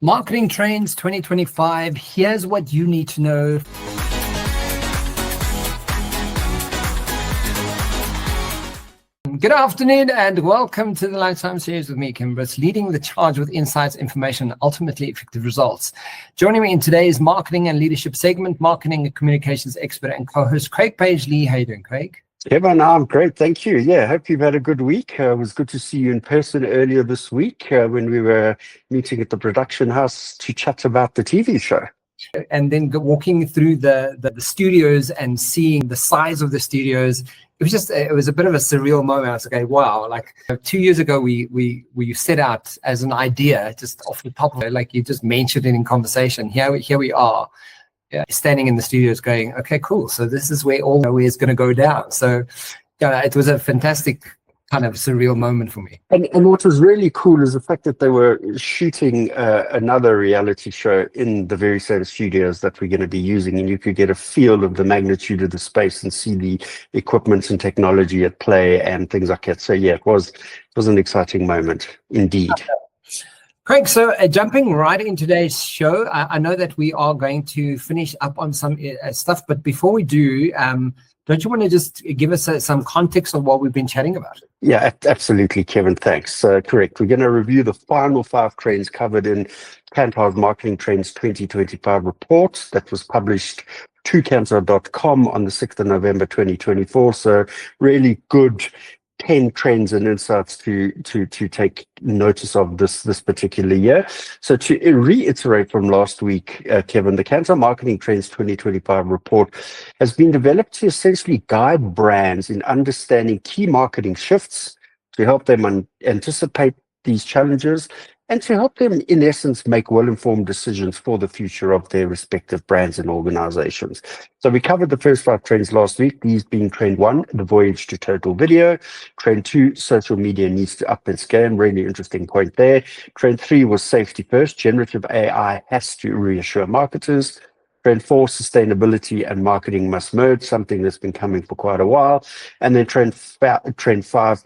Marketing Trends 2025. Here's what you need to know. Good afternoon and welcome to the Lifetime Series with me, Kim Brits, leading the charge with insights, information, and ultimately effective results. Joining me in today's marketing and leadership segment, marketing and communications expert and co-host Craig Page-Lee. How you doing, Craig? Kevin, I'm great, thank you. Yeah, hope you've had a good week. It was good to see you in person earlier this week when we were meeting at the production house to chat about the TV show. And then walking through the studios and seeing the size of the studios, it was a bit of a surreal moment. I was like, wow, like 2 years ago, we set out as an idea just off the top of it, like you just mentioned it in conversation. Here we are. Yeah, standing in the studios going, okay, cool. So this is where all the way is going to go down. So yeah, it was a fantastic kind of surreal moment for me. And what was really cool is the fact that they were shooting another reality show in the very same studios that we're going to be using. And you could get a feel of the magnitude of the space and see the equipment and technology at play and things like that. So yeah, it was an exciting moment indeed. Craig, so jumping right into today's show, I know that we are going to finish up on some stuff, but before we do, don't you want to just give us some context of what we've been chatting about? Yeah, absolutely, Kevin. Thanks. Correct. We're going to review the final 5 trends covered in Kantar's Marketing Trends 2025 report that was published to Kantar.com on the 6th of November 2024. So really good 10 trends and insights to take notice of this particular year. So to reiterate from last week, Kevin, the Kantar Marketing Trends 2025 report has been developed to essentially guide brands in understanding key marketing shifts, to help them anticipate these challenges, and to help them, in essence, make well-informed decisions for the future of their respective brands and organizations. So we covered the first 5 trends last week, these being Trend 1, the voyage to total video. Trend 2, social media needs to up and scale. Really interesting point there. Trend 3 was safety first. Generative AI has to reassure marketers. Trend 4, sustainability and marketing must merge, something that's been coming for quite a while. And then Trend 5,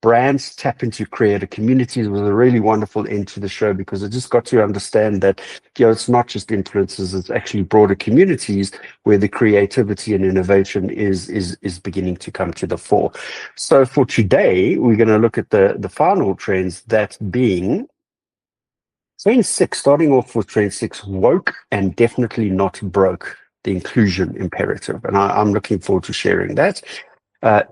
brands tap into creator communities, was a really wonderful end to the show because it just got to understand that, it's not just influencers, it's actually broader communities where the creativity and innovation is beginning to come to the fore. So for today, we're going to look at the final trends, that being Trend 6, starting off with Trend 6, woke and definitely not broke, the inclusion imperative. And I'm looking forward to sharing that.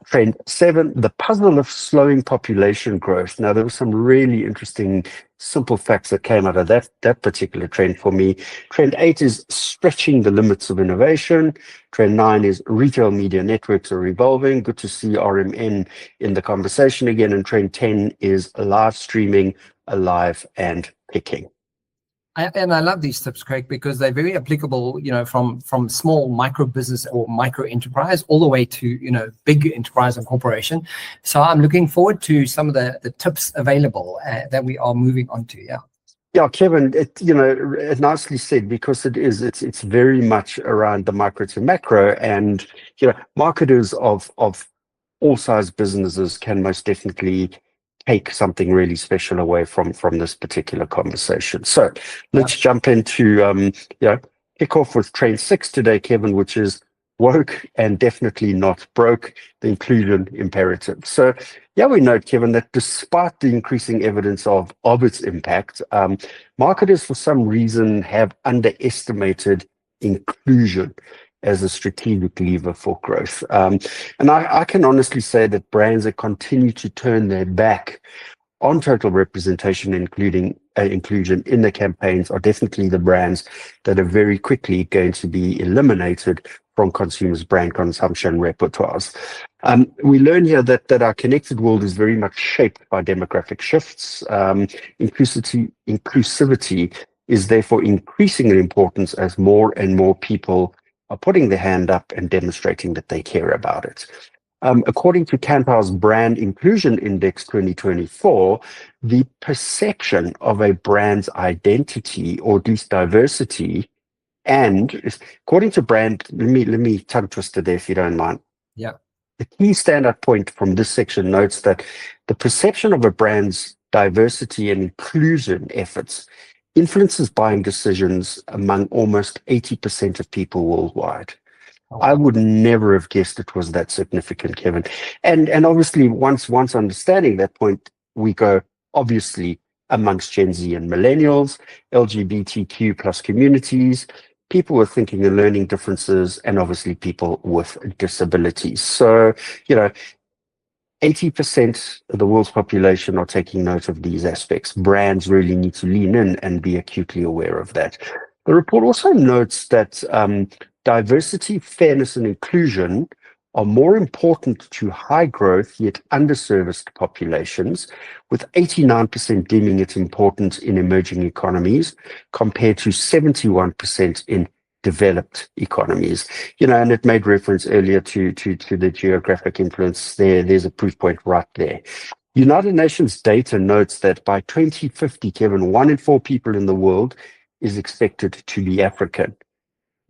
Trend 7, the puzzle of slowing population growth. Now, there were some really interesting, simple facts that came out of that particular trend for me. Trend 8 is stretching the limits of innovation. Trend 9 is retail media networks are evolving. Good to see RMN in the conversation again. And Trend 10 is live streaming, alive and picking. And I love these tips, Craig, because they're very applicable, from small micro business or micro enterprise all the way to, big enterprise and corporation. So I'm looking forward to some of the tips available that we are moving on to. Yeah. Yeah, Kevin, it nicely said, because it's very much around the micro to macro, and, marketers of all size businesses can most definitely take something really special away from this particular conversation. So let's jump into, kick off with Trend 6 today, Kevin, which is woke and definitely not broke, the inclusion imperative. So we note, Kevin, that despite the increasing evidence of its impact, marketers for some reason have underestimated inclusion as a strategic lever for growth. And I can honestly say that brands that continue to turn their back on total representation, including inclusion in their campaigns, are definitely the brands that are very quickly going to be eliminated from consumers' brand consumption repertoires. We learn here that our connected world is very much shaped by demographic shifts. Inclusivity is therefore increasing in importance as more and more people are putting their hand up and demonstrating that they care about it. According to Kantar's Brand Inclusion Index 2024, the perception of a brand's identity or at least diversity, and according to brand, let me tongue twister there if you don't mind. Yeah. The key standout point from this section notes that the perception of a brand's diversity and inclusion efforts influences buying decisions among almost 80% of people worldwide. I would never have guessed it was that significant, Kevin. And obviously, once understanding that point, we go, obviously, amongst Gen Z and Millennials, LGBTQ plus communities, people with thinking and learning differences, and obviously people with disabilities. So, 80% of the world's population are taking note of these aspects. Brands really need to lean in and be acutely aware of that. The report also notes that diversity, fairness, and inclusion are more important to high growth yet underserviced populations, with 89% deeming it important in emerging economies compared to 71% in developed economies. And it made reference earlier to the geographic influence there. There's a proof point right there. United Nations data notes that by 2050, Kevin, 1 in 4 people in the world is expected to be African.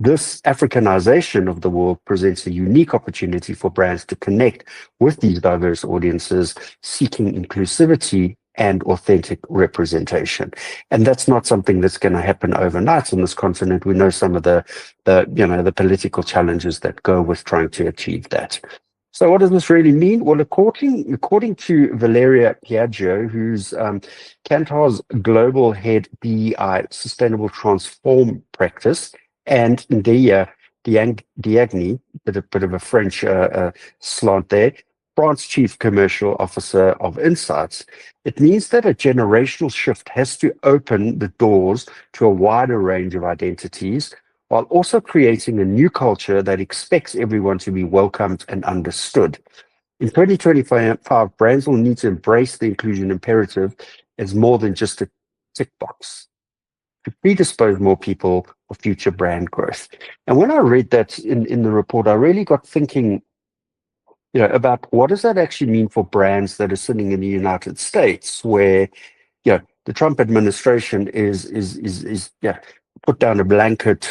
This Africanization of the world presents a unique opportunity for brands to connect with these diverse audiences seeking inclusivity and authentic representation. And that's not something that's going to happen overnight on this continent. We know some of the political challenges that go with trying to achieve that. So what does this really mean? Well, according to Valeria Piaggio, who's Kantar's global head DEI Sustainable Transform Practice, and Ndea Diagni, a bit of a French slant there, France Chief Commercial Officer of Insights, it means that a generational shift has to open the doors to a wider range of identities, while also creating a new culture that expects everyone to be welcomed and understood. In 2025, brands will need to embrace the inclusion imperative as more than just a tick box to predispose more people for future brand growth. And when I read that in the report, I really got thinking, about what does that actually mean for brands that are sitting in the United States, where, the Trump administration is put down a blanket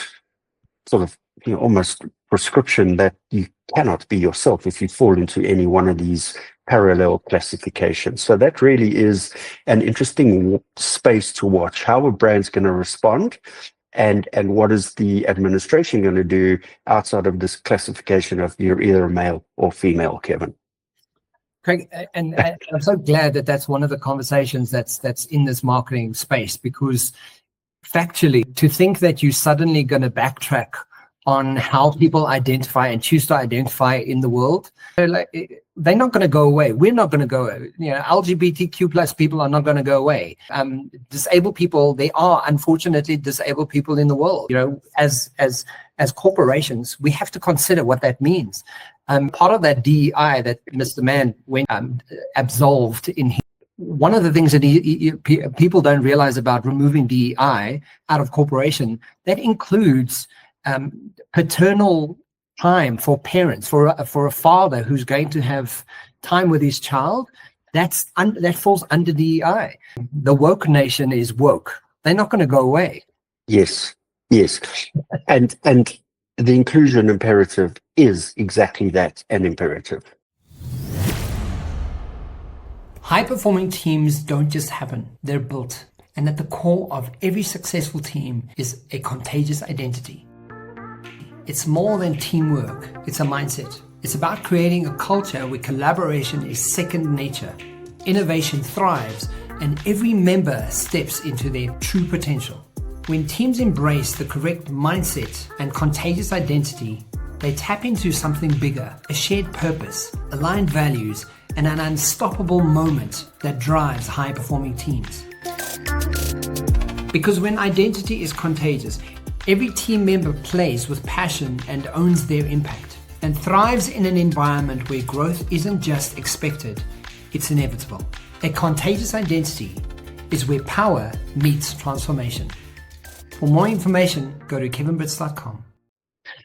sort of, almost prescription that you cannot be yourself if you fall into any one of these parallel classifications. So that really is an interesting space to watch. How are brands going to respond? And what is the administration going to do outside of this classification of you're either a male or female, Kevin? Craig, and I'm so glad that that's one of the conversations that's in this marketing space, because factually, to think that you're suddenly going to backtrack on how people identify and choose to identify in the world, they're not going to go away. We're not going to go away. LGBTQ plus people are not going to go away. Disabled people, they are unfortunately disabled people in the world. As corporations, we have to consider what that means. Part of that DEI that Mr. Mann went absolved in his, one of the things that people don't realize about removing DEI out of corporation, that includes paternal time for parents, for a father who's going to have time with his child. That falls under DEI. The woke nation is woke. They're not going to go away. Yes. And the inclusion imperative is exactly that, an imperative. High-performing teams don't just happen, they're built. And at the core of every successful team is a contagious identity. It's more than teamwork, it's a mindset. It's about creating a culture where collaboration is second nature, innovation thrives, and every member steps into their true potential. When teams embrace the correct mindset and contagious identity, they tap into something bigger, a shared purpose, aligned values, and an unstoppable moment that drives high-performing teams. Because when identity is contagious, every team member plays with passion and owns their impact, and thrives in an environment where growth isn't just expected, it's inevitable. A contagious identity is where power meets transformation. For more information, go to kevinbritz.com.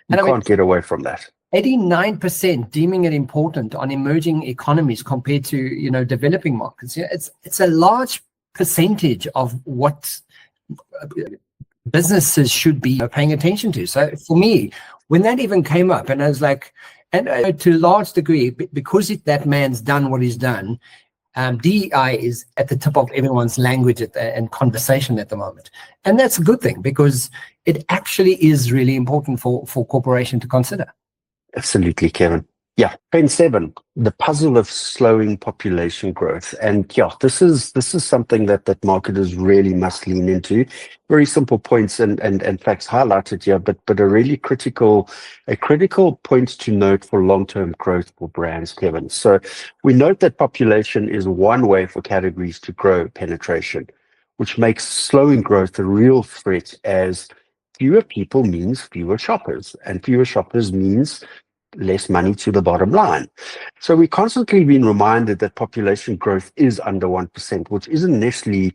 You can't get away from that. 89% deeming it important on emerging economies compared to developing markets. It's a large percentage of what businesses should be paying attention to. So for me, when that even came up, and I was like, and to a large degree, because that man's done what he's done, DEI is at the tip of everyone's language and conversation at the moment. And that's a good thing, because it actually is really important for corporation to consider. Absolutely, Kevin. Yeah, trend 7, the puzzle of slowing population growth. And yeah, this is something that marketers really must lean into. Very simple points and facts highlighted here, but a really critical point to note for long-term growth for brands, Kevin. So we note that population is one way for categories to grow penetration, which makes slowing growth a real threat, as fewer people means fewer shoppers, and fewer shoppers means less money to the bottom line. So we're constantly being reminded that population growth is under 1%, which isn't necessarily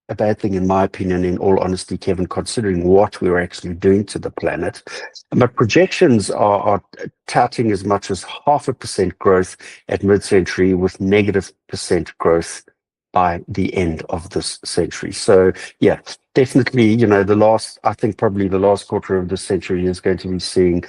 a bad thing, in my opinion, in all honesty, Kevin, considering what we're actually doing to the planet. But projections are touting as much as 0.5% growth at mid-century, with -% growth by the end of this century. So yeah, definitely, I think probably the last quarter of the century is going to be seeing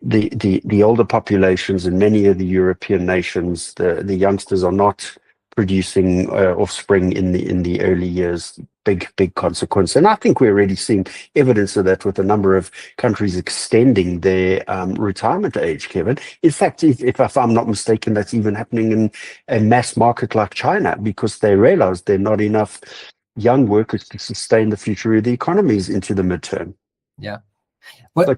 the older populations in many of the European nations. The youngsters are not producing offspring in the early years. Big consequence, and I think we're already seeing evidence of that with a number of countries extending their retirement age, Kevin. In fact, if I'm not mistaken, that's even happening in a mass market like China, because they realize there are not enough young workers to sustain the future of the economies into the midterm. Yeah. Well,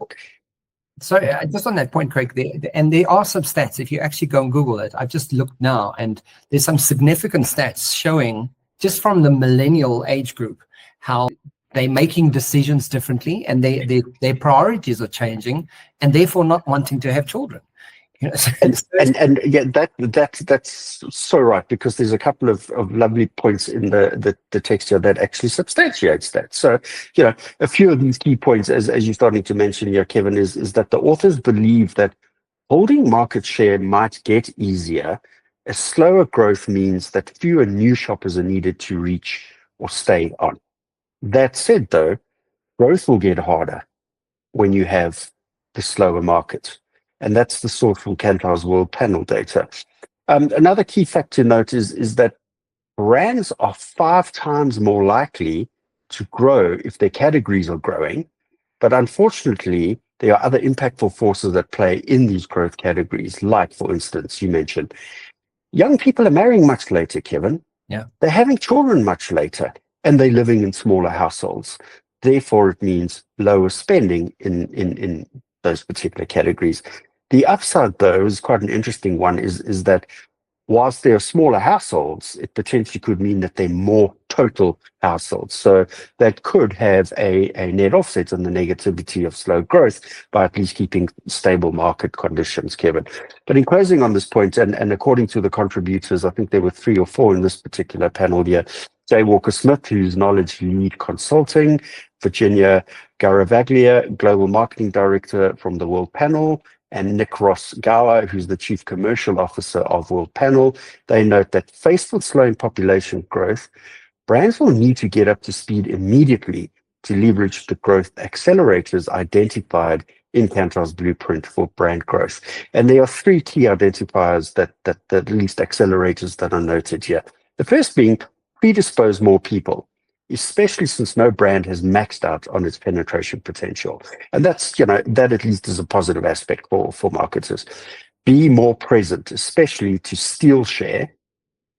so just on that point, Craig, there are some stats. If you actually go and Google it, I've just looked now, and there's some significant stats showing, just from the millennial age group, how they're making decisions differently, and their priorities are changing, and therefore not wanting to have children. And yeah, that's so right, because there's a couple of lovely points in the text here that actually substantiates that. So, a few of these key points, as you're starting to mention here, Kevin, is that the authors believe that holding market share might get easier. A slower growth means that fewer new shoppers are needed to reach or stay on. That said, though, growth will get harder when you have the slower market. And that's the source from Kantar's World Panel data. Another key fact to note is that brands are 5 times more likely to grow if their categories are growing. But unfortunately, there are other impactful forces that play in these growth categories, like, for instance, you mentioned, young people are marrying much later, Kevin. Yeah. They're having children much later, and they're living in smaller households. Therefore, it means lower spending in those particular categories. The upside, though, is quite an interesting one, is that whilst there are smaller households, it potentially could mean that they're more total households. So that could have a net offset on the negativity of slow growth by at least keeping stable market conditions, Kevin. But in closing on this point, and according to the contributors, I think there were 3 or 4 in this particular panel here, Jay Walker-Smith, who's Knowledge Lead Consulting, Virginia Garavaglia, Global Marketing Director from the World Panel, and Nick Ross-Gower, who's the Chief Commercial Officer of World Panel. They note that faced with slowing population growth, brands will need to get up to speed immediately to leverage the growth accelerators identified in Kantar's blueprint for brand growth. And there are 3 key identifiers that at least accelerators that are noted here. The first being predispose more people, especially since no brand has maxed out on its penetration potential. And that's, that at least is a positive aspect for marketers. Be more present, especially to steal share.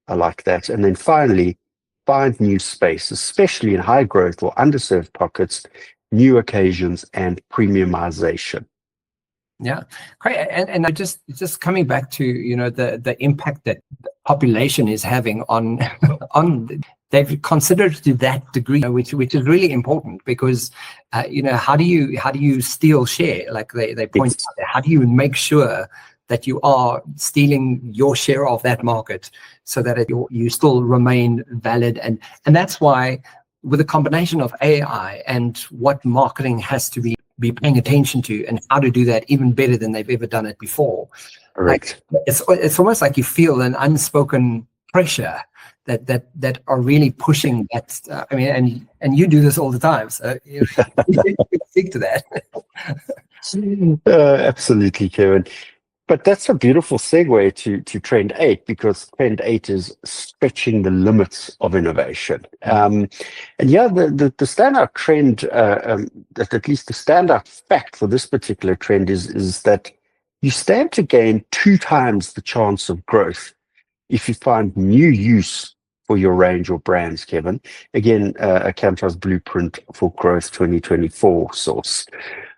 I like that. And then finally, find new space, especially in high growth or underserved pockets, new occasions, and premiumization. Yeah, great. And I just coming back to the impact that the population is having on they've considered to that degree, which is really important, because how do you steal share? Like they point out, how do you make sure that you are stealing your share of that market so that you still remain valid? And that's why, with a combination of AI and what marketing has to be paying attention to, and how to do that even better than they've ever done it before. Correct. Like, it's almost like you feel an unspoken pressure that are really pushing that. And you do this all the time, so you speak to that. Absolutely, Kevin. But that's a beautiful segue to Trend 8, because Trend 8 is stretching the limits of innovation. And yeah, the standout trend, that at least the standout fact for this particular trend is that you stand to gain 2 times the chance of growth if you find new use for your range or brands, Kevin. Again, a Kantar's Blueprint for Growth 2024 source.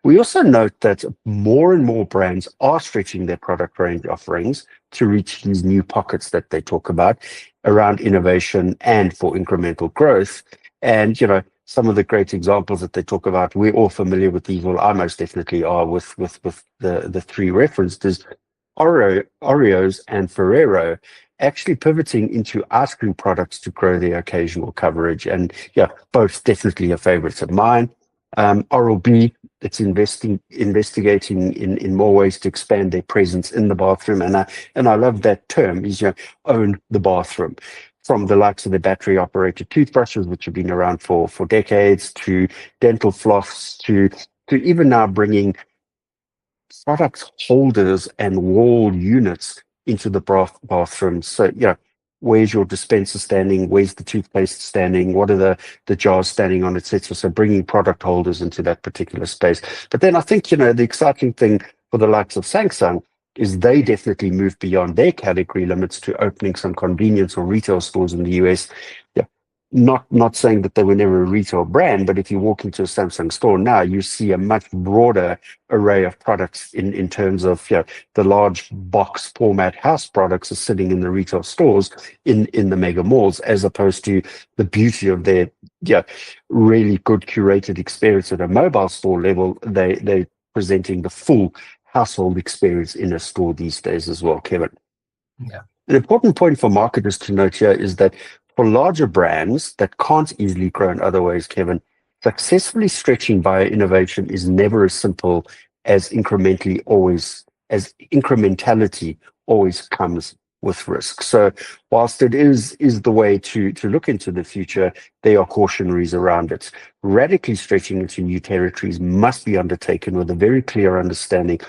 We also note that more and more brands are stretching their product range offerings to reach these new pockets that they talk about around innovation and for incremental growth. And, you know, some of the great examples that they talk about, we're all familiar with these. Well, I most definitely are with the 3 referenced is Oreos and Ferrero actually pivoting into ice cream products to grow their occasional coverage. And yeah, both definitely are favorites of mine. Oral-B, it's investigating in more ways to expand their presence in the bathroom. And I love that term, is, you know, own the bathroom. From the likes of the battery-operated toothbrushes, which have been around for decades, to dental floss, to even now bringing product holders and wall units into the bathroom. So, you know, where's your dispenser standing? Where's the toothpaste standing? What are the jars standing on, etc.? So bringing product holders into that particular space. But then I think, you know, the exciting thing for the likes of Samsung is they definitely moved beyond their category limits to opening some convenience or retail stores in the US. Yeah. Not saying that they were never a retail brand, but if you walk into a Samsung store now, you see a much broader array of products in terms of, you know, the large box format house products are sitting in the retail stores in the mega malls, as opposed to the beauty of their, yeah, really good curated experience at a mobile store level. They're presenting the full household experience in a store these days as well, Kevin. Yeah. An important point for marketers to note here is that for larger brands that can't easily grow in other ways, Kevin, successfully stretching via innovation is never as simple as incrementality always comes with risk. So whilst it is the way to look into the future, there are cautionaries around it. Radically stretching into new territories must be undertaken with a very clear understanding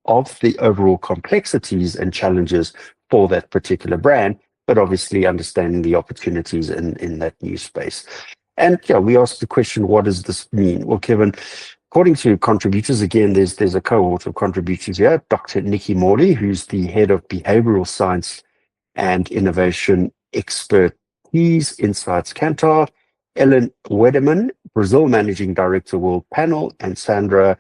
of the overall complexities and challenges for that particular brand, but obviously understanding the opportunities in that new space. And yeah, we asked the question, what does this mean? Well, Kevin, according to contributors, again, there's a cohort of contributors here, Dr. Nikki Morley, who's the head of behavioral science and innovation expertise Insights Kantar, Ellen Wederman, Brazil Managing Director, World Panel, and Sandra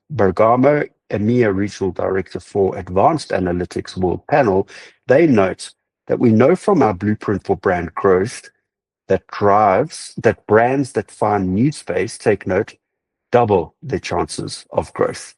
Bergamo, EMEA Regional Director for Advanced Analytics, World Panel. They note that we know from our blueprint for brand growth that brands that find new space, take note, double their chances of growth.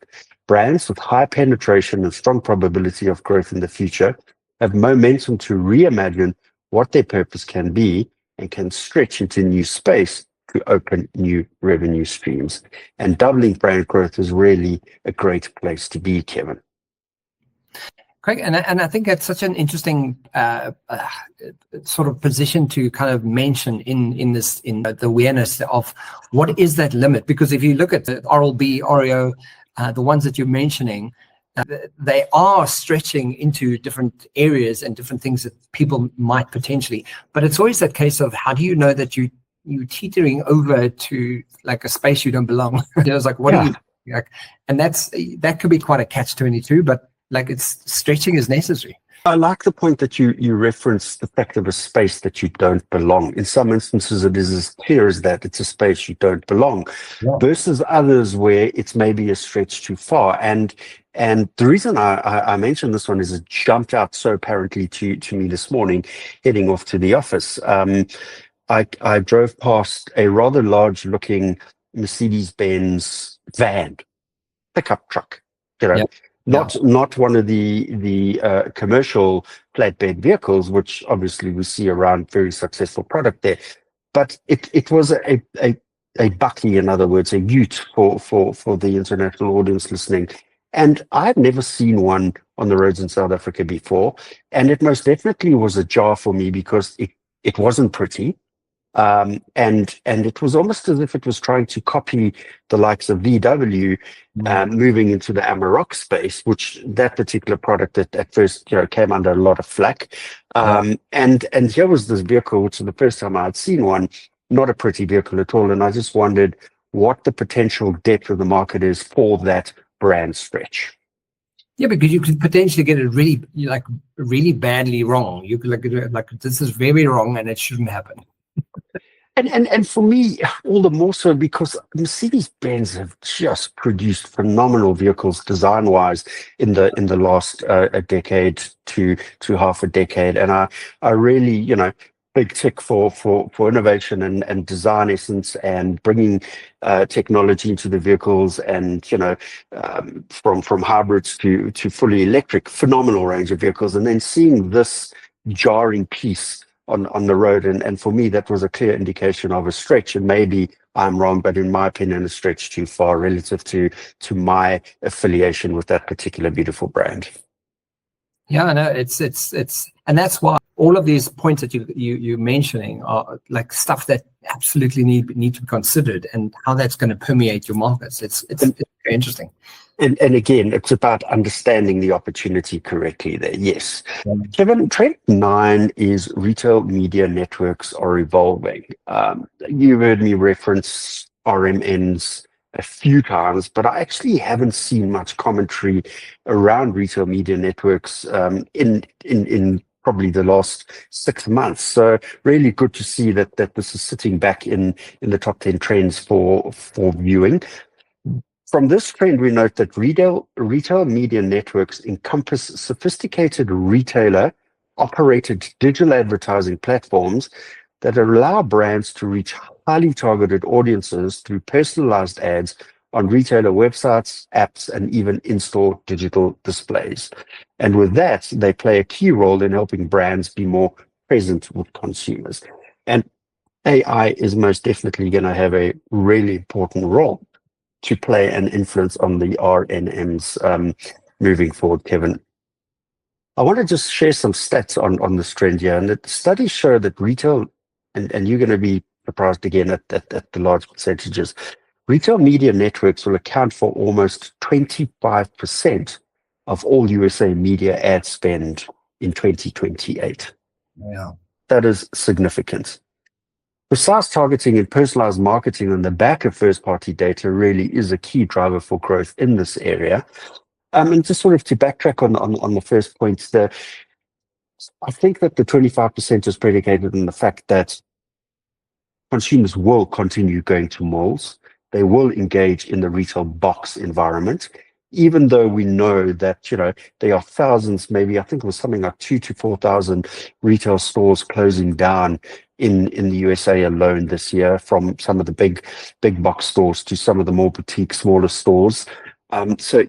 Brands with high penetration and strong probability of growth in the future have momentum to reimagine what their purpose can be and can stretch into new space to open new revenue streams. And doubling brand growth is really a great place to be, Kevin. Craig, and I think that's such an interesting sort of position to kind of mention in the awareness of what is that limit. Because if you look at the Oral-B, Oreo, the ones that you're mentioning, they are stretching into different areas and different things that people might potentially. But it's always that case of, how do you know that you're teetering over to like a space you don't belong? It's like, what are you like? And that could be quite a catch-22, but like, it's stretching is necessary. I like the point that you reference the fact of a space that you don't belong. In some instances, it is as clear as that it's a space you don't belong, versus others where it's maybe a stretch too far. And the reason I mentioned this one is it jumped out so apparently to me this morning, heading off to the office. I drove past a rather large-looking Mercedes-Benz van, pickup truck, you know. Not one of the commercial flatbed vehicles, which obviously we see around, very successful product there. But it was a bucky, in other words, a ute for the international audience listening. And I've never seen one on the roads in South Africa before. And it most definitely was a jar for me, because it wasn't pretty. And it was almost as if it was trying to copy the likes of VW, moving into the Amarok space, which that particular product at first, came under a lot of flack. And here was this vehicle, which is the first time I had seen one, not a pretty vehicle at all. And I just wondered what the potential depth of the market is for that brand stretch. Yeah, because you could potentially get it really badly wrong. You could like this is very wrong and it shouldn't happen. And for me, all the more so because Mercedes-Benz have just produced phenomenal vehicles design-wise in the last a decade to half a decade, and I really, big tick for innovation and design essence and bringing technology into the vehicles, and from hybrids to fully electric, phenomenal range of vehicles, and then seeing this jarring piece on the road, and for me that was a clear indication of a stretch, and maybe I'm wrong, but in my opinion a stretch too far relative to my affiliation with that particular beautiful brand. Yeah, I know it's and that's why all of these points that you're mentioning are like stuff that absolutely need to be considered, and how that's going to permeate your markets. It's very interesting. And again, it's about understanding the opportunity correctly there. Yes. Kevin, trend 9 is retail media networks are evolving. You heard me reference RMNs a few times, but I actually haven't seen much commentary around retail media networks in probably the last 6 months. So really good to see that this is sitting back in the top 10 trends for viewing. From this trend, we note that retail media networks encompass sophisticated retailer-operated digital advertising platforms that allow brands to reach highly targeted audiences through personalized ads on retailer websites, apps, and even in-store digital displays. And with that, they play a key role in helping brands be more present with consumers. And AI is most definitely going to have a really important role to play an influence on the RNMs moving forward, Kevin. I want to just share some stats on this trend here. And the studies show that retail, and you're going to be surprised again at the large percentages, retail media networks will account for almost 25% of all USA media ad spend in 2028. Yeah. That is significant. Precise targeting and personalized marketing on the back of first-party data really is a key driver for growth in this area. And just sort of to backtrack on the first point, I think that the 25% is predicated on the fact that consumers will continue going to malls. They will engage in the retail box environment, even though we know that, there are thousands, maybe I think it was something like 2,000 to 4,000 retail stores closing down in the USA alone this year, from some of the big box stores to some of the more boutique, smaller stores. So,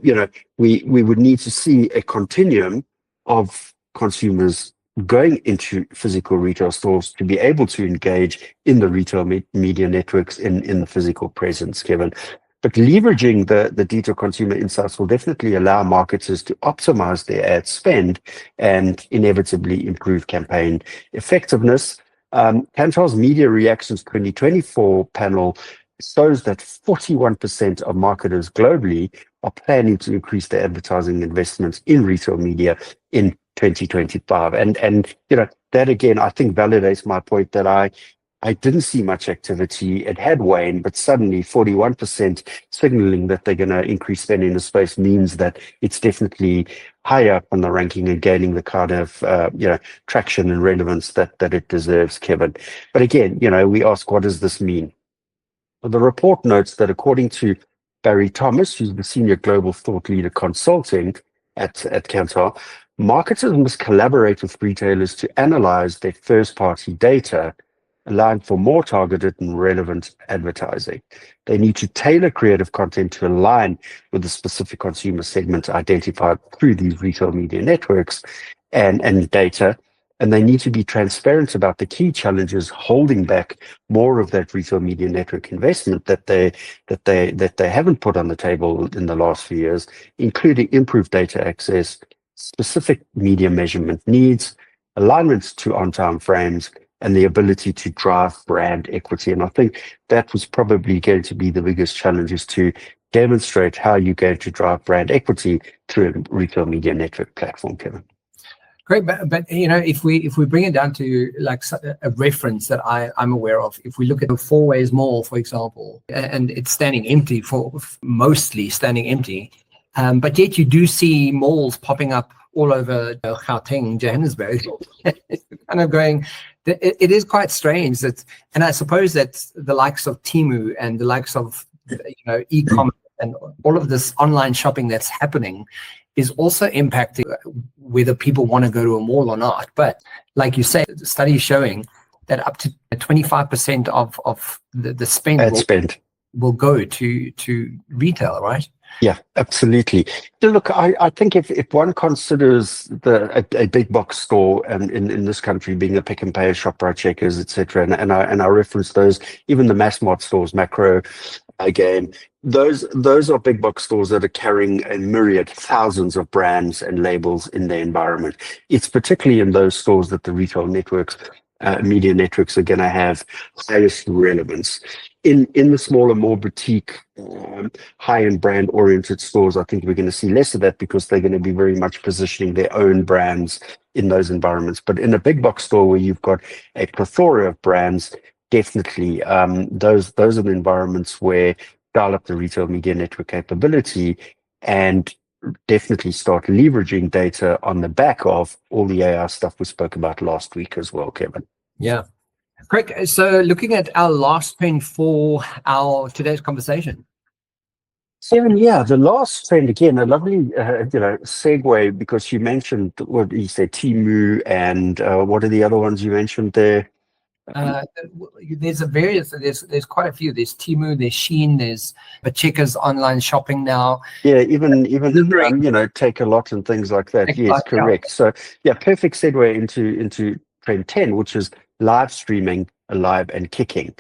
we would need to see a continuum of consumers going into physical retail stores to be able to engage in the retail media networks in the physical presence, Kevin. But leveraging the detailed consumer insights will definitely allow marketers to optimize their ad spend and inevitably improve campaign effectiveness. Kantar's Media Reactions 2024 panel shows that 41% of marketers globally are planning to increase their advertising investments in retail media in 2025. And that again, I think validates my point that I didn't see much activity. It had waned, but suddenly 41% signaling that they're going to increase spending in the space means that it's definitely higher up on the ranking and gaining the kind of traction and relevance that it deserves, Kevin. But again, we ask, what does this mean? Well, the report notes that according to Barry Thomas, who's the senior global thought leader consulting at Kantar, marketers must collaborate with retailers to analyze their first-party data, allowing for more targeted and relevant advertising. They need to tailor creative content to align with the specific consumer segment identified through these retail media networks and data. And they need to be transparent about the key challenges holding back more of that retail media network investment that they haven't put on the table in the last few years, including improved data access, specific media measurement needs, alignments to on-time frames, and the ability to drive brand equity. And I think that was probably going to be the biggest challenge, is to demonstrate how you're going to drive brand equity through a retail media network platform, Kevin. Great, but if we bring it down to like a reference that I'm aware of, if we look at the Four Ways Mall, for example, and it's standing empty, mostly standing empty, but yet you do see malls popping up all over Gauteng, Johannesburg, kind of going. It is quite strange that, and I suppose that the likes of Temu and the likes of e-commerce and all of this online shopping that's happening is also impacting whether people want to go to a mall or not. But like you say, the study is showing that up to 25% of the spend will go to retail, right? Yeah, absolutely. So look, I think if one considers a big box store in this country being a Pick n Pay, ShopRite, Checkers, etc., and I reference those, even the mass mart stores, Macro, again, those are big box stores that are carrying a myriad, thousands of brands and labels in their environment. It's particularly in those stores that the retail networks, media networks, are going to have highest relevance. In the smaller, more boutique, high-end brand-oriented stores, I think we're going to see less of that, because they're going to be very much positioning their own brands in those environments. But in a big box store where you've got a plethora of brands, definitely those are the environments where dial up the retail media network capability and definitely start leveraging data on the back of all the AI stuff we spoke about last week as well, Kevin. Yeah. Correct. So looking at our last trend for our today's conversation. Kevin, yeah, the last trend, again, a lovely segue, because you mentioned, what you said, Temu, and what are the other ones you mentioned there? There's quite a few. There's Temu, there's Shein, there's Checkers online shopping now. Yeah, even Take a Lot and things like that. Yes, correct. So yeah, perfect segue into trend 10, which is live streaming, alive and kicking.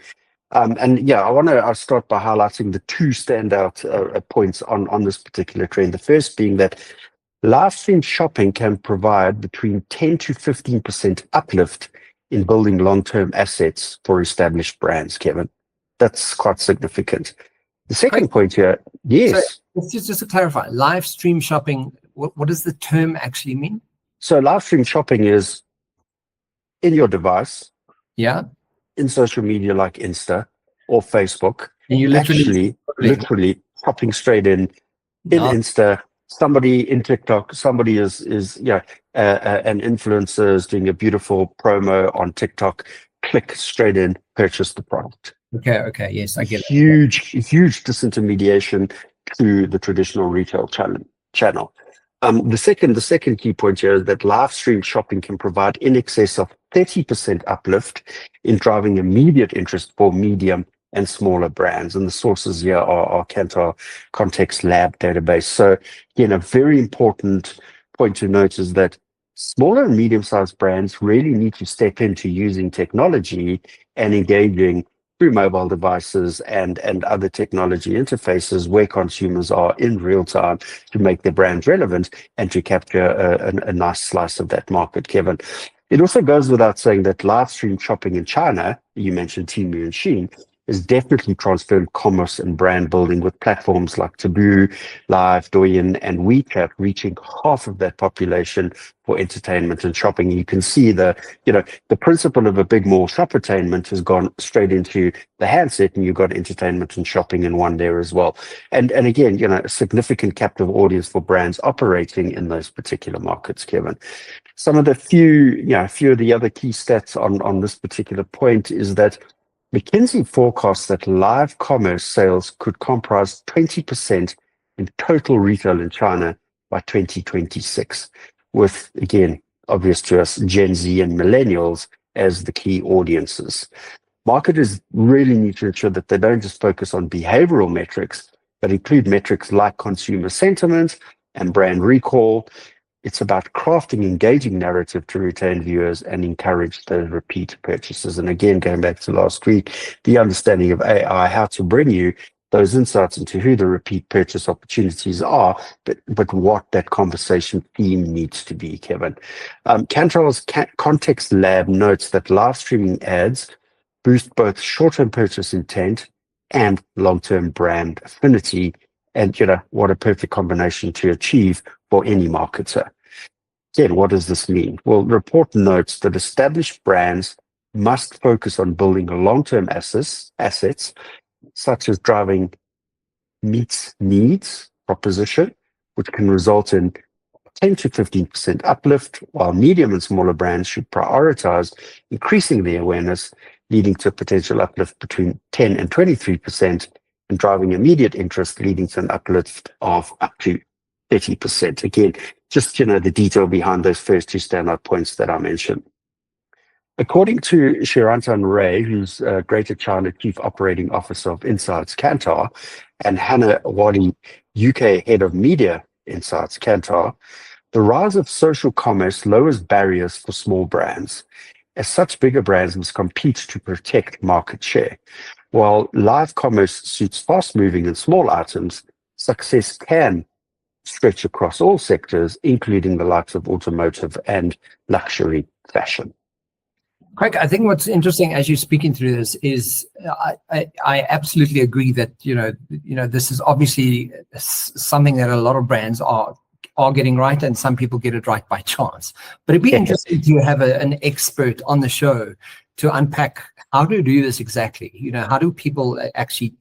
And yeah, I'll start by highlighting the two standout points on this particular trend. The first being that live stream shopping can provide between 10 to 15% uplift in building long-term assets for established brands, Kevin. That's quite significant. The second point here, yes. So just to clarify, live stream shopping, what does the term actually mean? So live stream shopping is in your device, in social media like Insta or Facebook, and you literally hopping straight in Insta. Somebody in TikTok, somebody is an influencer is doing a beautiful promo on TikTok. Click straight in, purchase the product. Okay, yes, I get it. Huge disintermediation to the traditional retail channel. The second key point here is that live stream shopping can provide in excess of 30% uplift in driving immediate interest for medium and smaller brands. And the sources here are Kantar Context Lab database. So again, a very important point to note is that smaller and medium-sized brands really need to step into using technology and engaging through mobile devices and other technology interfaces where consumers are in real time to make their brands relevant and to capture a nice slice of that market, Kevin. It also goes without saying that live stream shopping in China, you mentioned Temu and Shein, is definitely transformed commerce and brand building, with platforms like Taboo, Live, Douyin, and WeChat reaching half of that population for entertainment and shopping. You can see the principle of a big mall shoppertainment has gone straight into the handset, and you've got entertainment and shopping in one there as well. And again, a significant captive audience for brands operating in those particular markets, Kevin. Some of the few of the other key stats on this particular point is that McKinsey forecasts that live commerce sales could comprise 20% in total retail in China by 2026, with, again, obvious to us, Gen Z and Millennials as the key audiences. Marketers really need to ensure that they don't just focus on behavioral metrics, but include metrics like consumer sentiment and brand recall. It's about crafting engaging narrative to retain viewers and encourage those repeat purchases. And again, going back to last week, the understanding of AI, how to bring you those insights into who the repeat purchase opportunities are, but what that conversation theme needs to be, Kevin. Kantar's Context Lab notes that live streaming ads boost both short-term purchase intent and long-term brand affinity. And, what a perfect combination to achieve for any marketer. Again, what does this mean? Well, the report notes that established brands must focus on building long-term assets, such as driving meets needs proposition, which can result in 10 to 15% uplift, while medium and smaller brands should prioritize increasing their awareness, leading to a potential uplift between 10 and 23%, and driving immediate interest, leading to an uplift of up to 30%. Again, just, the detail behind those first two standout points that I mentioned. According to Shirantan Ray, who's Greater China Chief Operating Officer of Insights Kantar, and Hannah Wadi, UK Head of Media Insights Kantar, the rise of social commerce lowers barriers for small brands. As such, bigger brands must compete to protect market share. While live commerce suits fast-moving and small items, success can stretch across all sectors, including the likes of automotive and luxury fashion. Craig, I think what's interesting as you're speaking through this is I absolutely agree that this is obviously something that a lot of brands are getting right, and some people get it right by chance. But it'd be interesting to have an expert on the show to unpack how to do this exactly. How do people actually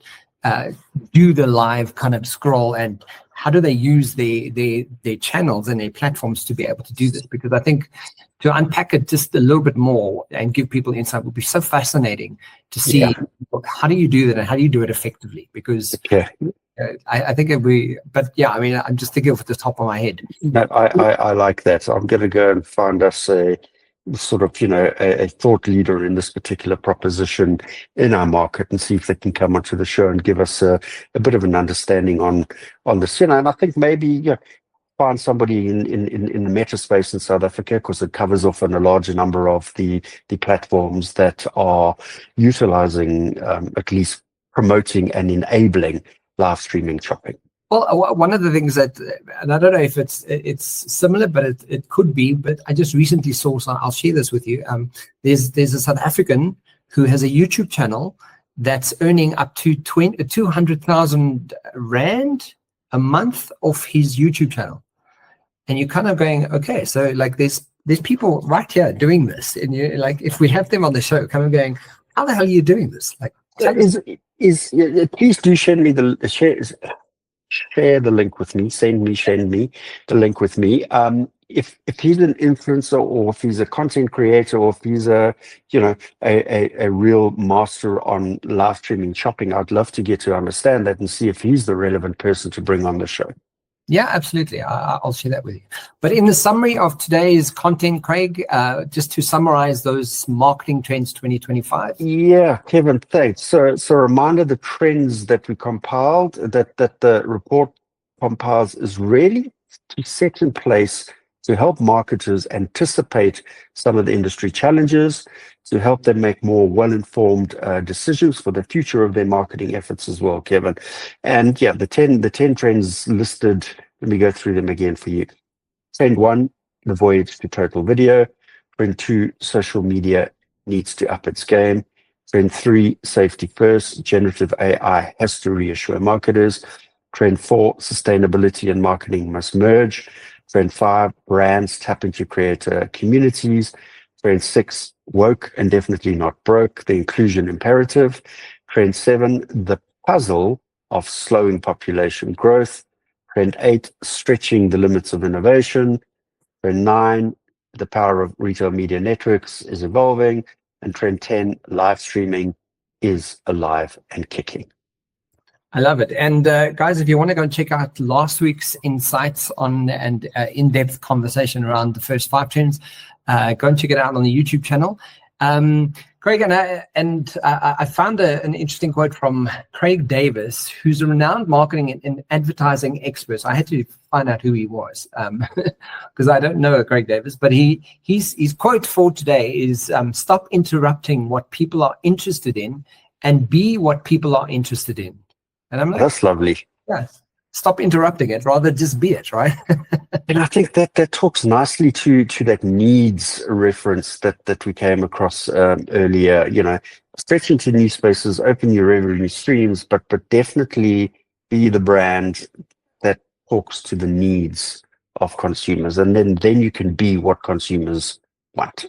do the live kind of scroll, and how do they use their channels and their platforms to be able to do this? Because I think to unpack it just a little bit more and give people insight would be so fascinating to see how do you do that and how do you do it effectively? Because I think it'd be, but yeah, I mean, I'm just thinking off the top of my head. No, I like that. I'm going to go and find us a sort of, a thought leader in this particular proposition in our market and see if they can come onto the show and give us a bit of an understanding on this. And I think maybe find somebody in the meta space in South Africa, because it covers off on a larger number of the platforms that are utilizing, at least promoting and enabling live streaming shopping. Well, one of the things that, and I don't know if it's similar, but it could be, but I just recently saw, so I'll share this with you. There's a South African who has a YouTube channel that's earning up to 200,000 Rand a month off his YouTube channel. And you're kind of going, okay, so like there's people right here doing this. And you're like, if we have them on the show, kind of going, how the hell are you doing this? Like, please do share the link with me. Send me the link with me. If he's an influencer, or if he's a content creator, or if he's a real master on live streaming shopping, I'd love to get to understand that and see if he's the relevant person to bring on the show. Yeah, absolutely. I'll share that with you. But in the summary of today's content, Craig, just to summarize those marketing trends 2025. Yeah, Kevin, thanks. So a reminder, the trends that we compiled, that the report compiles, is really to set in place to help marketers anticipate some of the industry challenges, to help them make more well-informed decisions for the future of their marketing efforts as well, Kevin. And yeah, the 10 trends listed, let me go through them again for you. Trend 1, the voyage to total video. Trend 2, social media needs to up its game. Trend 3, safety first. Generative AI has to reassure marketers. Trend 4, sustainability and marketing must merge. Trend 5, brands tap into creator communities. Trend 6, woke and definitely not broke, the inclusion imperative. Trend 7, the puzzle of slowing population growth. Trend 8, stretching the limits of innovation. Trend 9, the power of retail media networks is evolving. And trend 10, live streaming is alive and kicking. I love it. And guys, if you want to go and check out last week's insights on and in-depth conversation around the first 5 trends, go and check it out on the YouTube channel. Craig, and I found an interesting quote from Craig Davis, who's a renowned marketing and advertising expert. I had to find out who he was because I don't know Craig Davis, but his quote for today is, stop interrupting what people are interested in and be what people are interested in. And I'm like, That's lovely. yeah, stop interrupting it, rather just be it, right? And I think that talks nicely to that needs reference that we came across earlier. Stretch into new spaces, open your revenue streams, but definitely be the brand that talks to the needs of consumers, and then you can be what consumers want.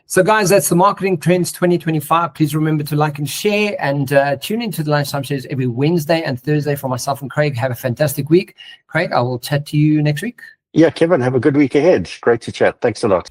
So guys, that's the Marketing Trends 2025. Please remember to like and share, and tune into the Lunchtime Shares every Wednesday and Thursday for myself and Craig. Have a fantastic week. Craig, I will chat to you next week. Yeah, Kevin, have a good week ahead. Great to chat. Thanks a lot.